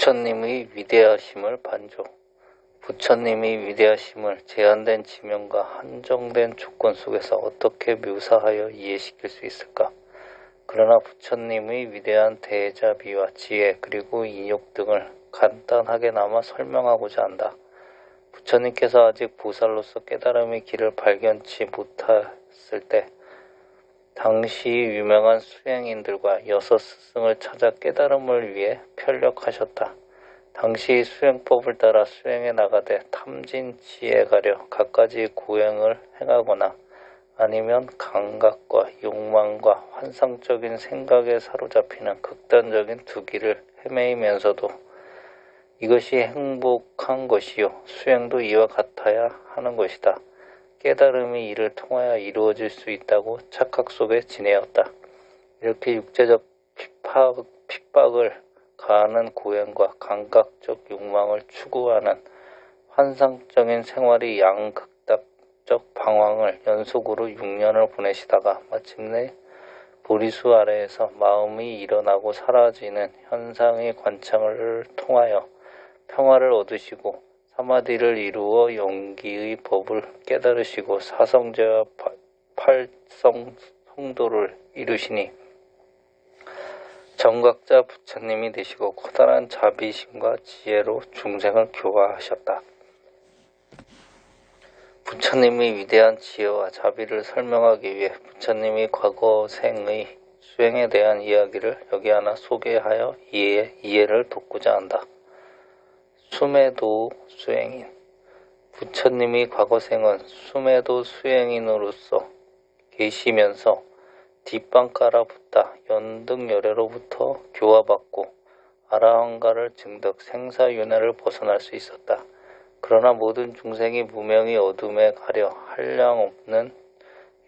부처님의 위대하심을 반조. 부처님의 위대하심을 제한된 지명과 한정된 조건 속에서 어떻게 묘사하여 이해시킬 수 있을까? 그러나 부처님의 위대한 대자비와 지혜 그리고 인욕 등을 간단하게나마 설명하고자 한다. 부처님께서 아직 보살로서 깨달음의 길을 발견치 못했을 때 당시 유명한 수행인들과 여섯 스승을 찾아 깨달음을 위해 편력하셨다. 당시 수행법을 따라 수행해 나가되 탐진치에 가려 갖가지 고행을 행하거나 아니면 감각과 욕망과 환상적인 생각에 사로잡히는 극단적인 두 길을 헤매이면서도 이것이 행복한 것이요 수행도 이와 같아야 하는 것이다. 깨달음이 이를 통하여 이루어질 수 있다고 착각 속에 지내었다. 이렇게 육체적 핍박을 가하는 고행과 감각적 욕망을 추구하는 환상적인 생활의 양극단적 방황을 연속으로 6년을 보내시다가 마침내 보리수 아래에서 마음이 일어나고 사라지는 현상의 관찰을 통하여 평화를 얻으시고 사마디를 이루어 연기의 법을 깨달으시고 사성제와 팔성성도를 이루시니 정각자 부처님이 되시고 커다란 자비심과 지혜로 중생을 교화하셨다. 부처님의 위대한 지혜와 자비를 설명하기 위해 부처님이 과거생의 수행에 대한 이야기를 여기 하나 소개하여 이해를 돕고자 한다. 수매도 수행인. 부처님이 과거생은 수매도 수행인으로서 계시면서 뒷방 깔아붙다 연등열애로부터 교화받고 아라한가를 증득 생사윤회를 벗어날 수 있었다. 그러나 모든 중생이 무명히 어둠에 가려 한량없는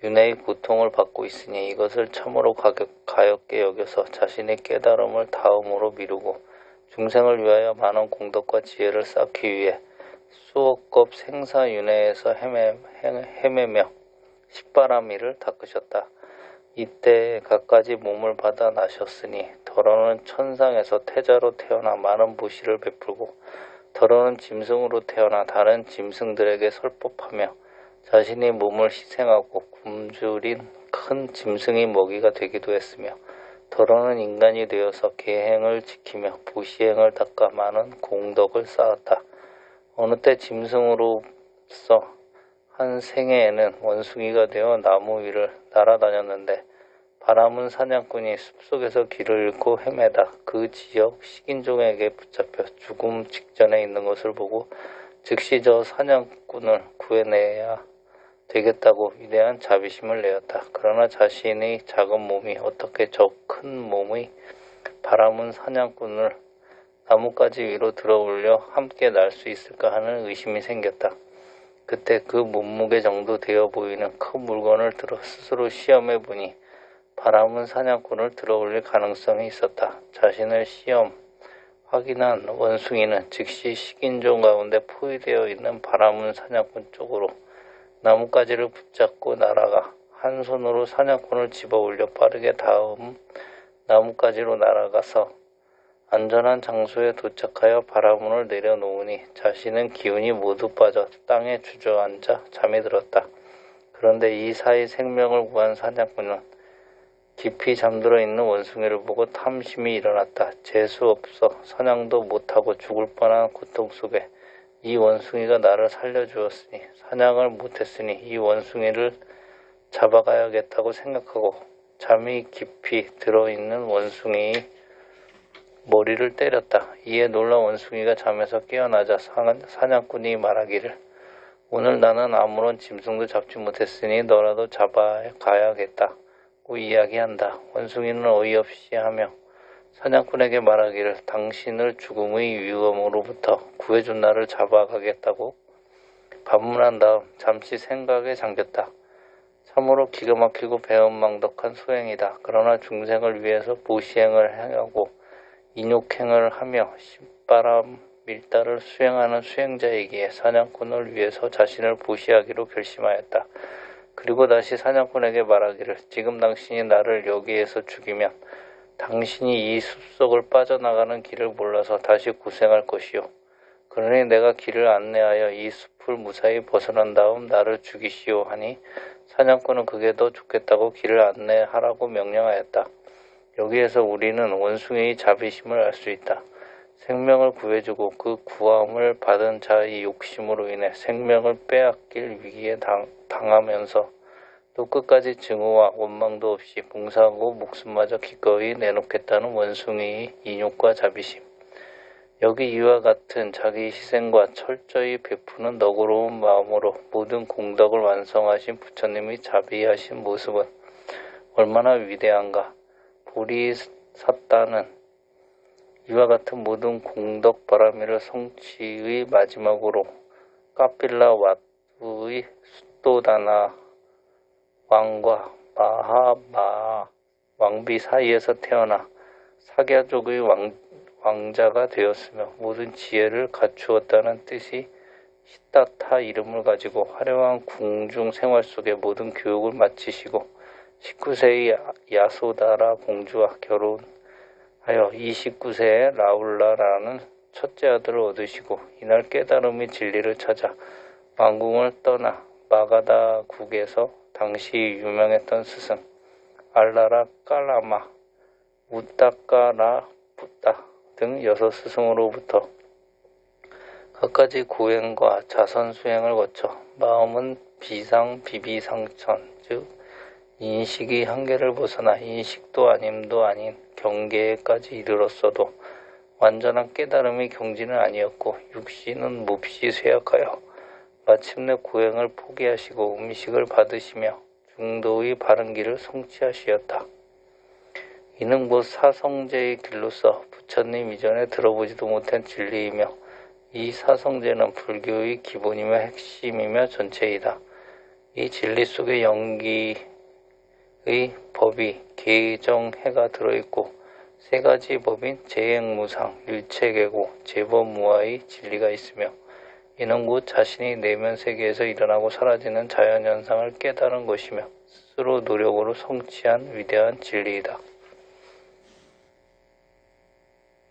윤회의 고통을 받고 있으니 이것을 참으로 가엽게 여겨서 자신의 깨달음을 다음으로 미루고 중생을 위하여 많은 공덕과 지혜를 쌓기 위해 수억겁 생사윤회에서 헤매며 십바라미를 닦으셨다. 이때 갖가지 몸을 받아 나셨으니 더러는 천상에서 태자로 태어나 많은 보시를 베풀고 더러는 짐승으로 태어나 다른 짐승들에게 설법하며 자신의 몸을 희생하고 굶주린 큰 짐승의 먹이가 되기도 했으며 더러는 인간이 되어서 계행을 지키며 보시행을 닦아 많은 공덕을 쌓았다. 어느 때 짐승으로서 한 생애에는 원숭이가 되어 나무 위를 날아다녔는데 바람은 사냥꾼이 숲속에서 길을 잃고 헤매다 그 지역 식인종에게 붙잡혀 죽음 직전에 있는 것을 보고 즉시 저 사냥꾼을 구해내야 되겠다고 위대한 자비심을 내었다. 그러나 자신의 작은 몸이 어떻게 저 큰 몸의 바람은 사냥꾼을 나뭇가지 위로 들어올려 함께 날 수 있을까 하는 의심이 생겼다. 그때 그 몸무게 정도 되어 보이는 큰 물건을 들어 스스로 시험해 보니 바람은 사냥꾼을 들어올릴 가능성이 있었다. 자신을 시험 확인한 원숭이는 즉시 식인종 가운데 포위되어 있는 바람은 사냥꾼 쪽으로 나뭇가지를 붙잡고 날아가 한 손으로 사냥꾼을 집어 올려 빠르게 다음 나뭇가지로 날아가서 안전한 장소에 도착하여 바라문을 내려놓으니 자신은 기운이 모두 빠져 땅에 주저앉아 잠이 들었다. 그런데 이 사이 생명을 구한 사냥꾼은 깊이 잠들어 있는 원숭이를 보고 탐심이 일어났다. 재수 없어 사냥도 못하고 죽을 뻔한 고통 속에 이 원숭이가 나를 살려주었으니 사냥을 못했으니 이 원숭이를 잡아가야겠다고 생각하고 잠이 깊이 들어있는 원숭이의 머리를 때렸다. 이에 놀란 원숭이가 잠에서 깨어나자 사냥꾼이 말하기를 오늘 나는 아무런 짐승도 잡지 못했으니 너라도 잡아가야겠다고 이야기한다. 원숭이는 어이없이 하며 사냥꾼에게 말하기를 당신을 죽음의 위험으로부터 구해준 나를 잡아가겠다고 반문한 다음 잠시 생각에 잠겼다. 참으로 기가 막히고 배은망덕한 수행이다. 그러나 중생을 위해서 보시행을 행하고 인욕행을 하며 신바람 밀다를 수행하는 수행자이기에 사냥꾼을 위해서 자신을 보시하기로 결심하였다. 그리고 다시 사냥꾼에게 말하기를 지금 당신이 나를 여기에서 죽이면 당신이 이 숲속을 빠져나가는 길을 몰라서 다시 고생할 것이요. 그러니 내가 길을 안내하여 이 숲을 무사히 벗어난 다음 나를 죽이시오 하니 사냥꾼은 그게 더 좋겠다고 길을 안내하라고 명령하였다. 여기에서 우리는 원숭이의 자비심을 알 수 있다. 생명을 구해주고 그 구함을 받은 자의 욕심으로 인해 생명을 빼앗길 위기에 당하면서 또 끝까지 증오와 원망도 없이 봉사하고 목숨마저 기꺼이 내놓겠다는 원숭이의 인욕과 자비심. 여기 이와 같은 자기 희생과 철저히 베푸는 너그러운 마음으로 모든 공덕을 완성하신 부처님의 자비하신 모습은 얼마나 위대한가. 보리사따는 이와 같은 모든 공덕 바라미를 성취의 마지막으로 까필라 왓의 수도다나 왕과 마하마 왕비 사이에서 태어나 사갸족의 왕자가 되었으며 모든 지혜를 갖추었다는 뜻이 시타타 이름을 가지고 화려한 궁중 생활 속에 모든 교육을 마치시고 19세의 야소다라 공주와 결혼하여 29세의 라울라라는 첫째 아들을 얻으시고 이날 깨달음의 진리를 찾아 왕궁을 떠나 마가다국에서 당시 유명했던 스승 알라라 깔라마, 우따까라 붓다 등 6스승으로부터 갖가지 고행과 자선 수행을 거쳐 마음은 비비상천 즉 인식의 한계를 벗어나 인식도 아님도 아닌 경계까지 이르렀어도 완전한 깨달음의 경지는 아니었고 육신은 몹시 쇠약하여 마침내 고행을 포기하시고 음식을 받으시며 중도의 바른 길을 성취하시었다. 이는 곧 사성제의 길로서 부처님 이전에 들어보지도 못한 진리이며 이 사성제는 불교의 기본이며 핵심이며 전체이다. 이 진리 속에 영기의 법이 개정해가 들어있고 세 가지 법인 재행무상, 일체계고, 재법무화의 진리가 있으며 이는 곧 자신이 내면 세계에서 일어나고 사라지는 자연현상을 깨달은 것이며 스스로 노력으로 성취한 위대한 진리이다.